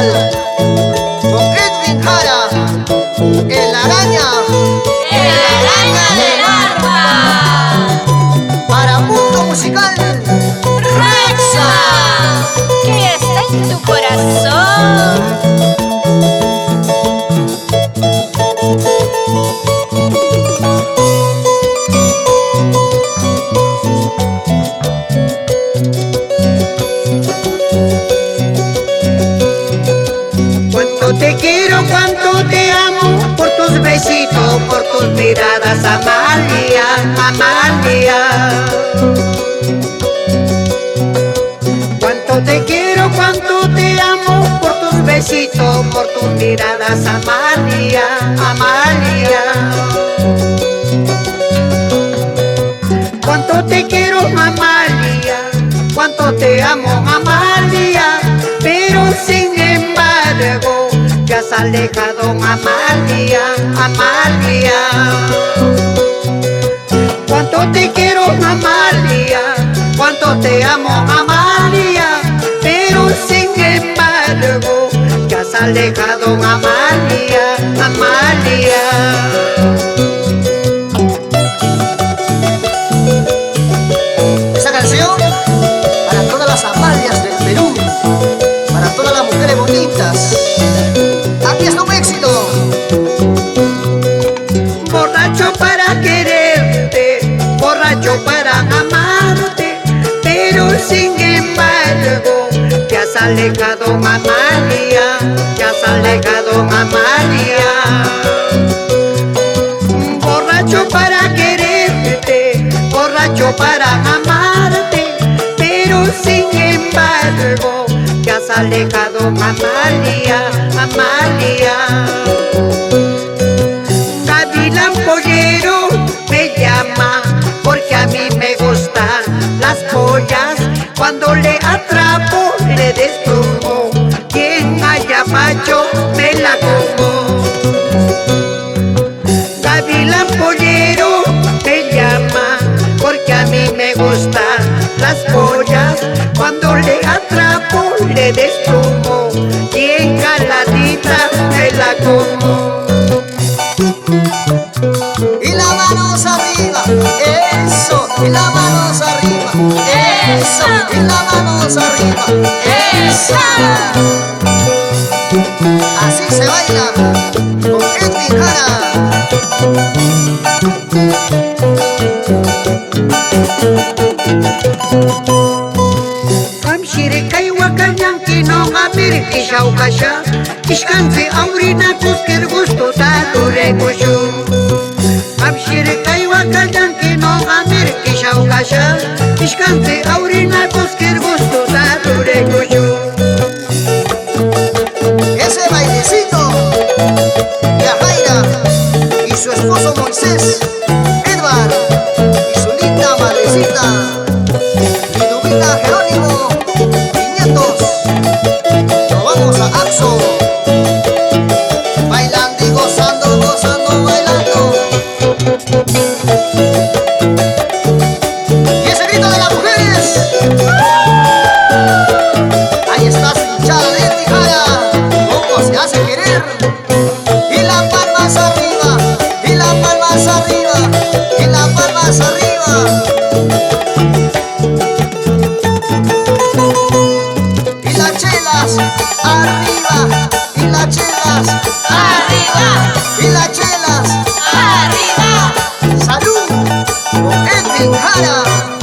musical con Edwin Jara, el araña del arpa. Para Mundo Musical Rexa, que está en tu corazón. Cuánto te quiero, cuánto te amo, por tus besitos, por tus miradas, Amalia, Amalia. Cuánto te quiero, cuánto te amo, por tus besitos, por tus miradas, Amalia, Amalia. Cuánto te quiero, Amalia, cuánto te amo, Amalia, pero sin embargo te has alejado, Amalia, Amalia. Cuánto te quiero, Amalia, cuánto te amo, Amalia, pero sin embargo te has alejado, Amalia, Amalia. Esa canción para todas las Amalias del Perú, para todas las mujeres bonitas. Aquí está un éxito. Borracho para quererte, borracho para amarte, pero sin embargo te has alejado, Amalia, te has alejado, Amalia. Borracho para quererte, borracho para amarte, pero sin embargo te has alejado, Amalia, Amalia. Gavilán pollero me llama porque a mí me gustan las pollas. Cuando le atrapo le desplumo, quien haya macho me la como. Gavilán pollero me llama porque a mí me gustan las pollas. Cuando le atrapo le desplumo, quien caladita me la como. Y las manos arriba, eso. Y las manos arriba, eso. Y las manos arriba, eso. Así se baila con Edwin Jara. Kamshire kai wakanyan kino ngamir kishaw kasha, ishkanzi aurina tusker gusto ta dure kushu. Kamshire kai wakanyan kino ngamir kishaw kasha, ishkanzi aurina tusker gusto ta dure kushu. Ese bailecito de Jaira y su esposo Moisés, Edward, y su linda madrecita, mi dubita Jerónimo, y nietos. Nos vamos a Axo, bailando y gozando, gozando, bailando. Y ese grito de las mujeres. Ahí está su hinchada de Edwin Jara, cómo se hace querer. Y las palmas arriba, y las palmas arriba, y las palmas arriba. Y las chelas arriba, y las chelas Arriba, y las chelas. arriba. Salud con Edwin Jara.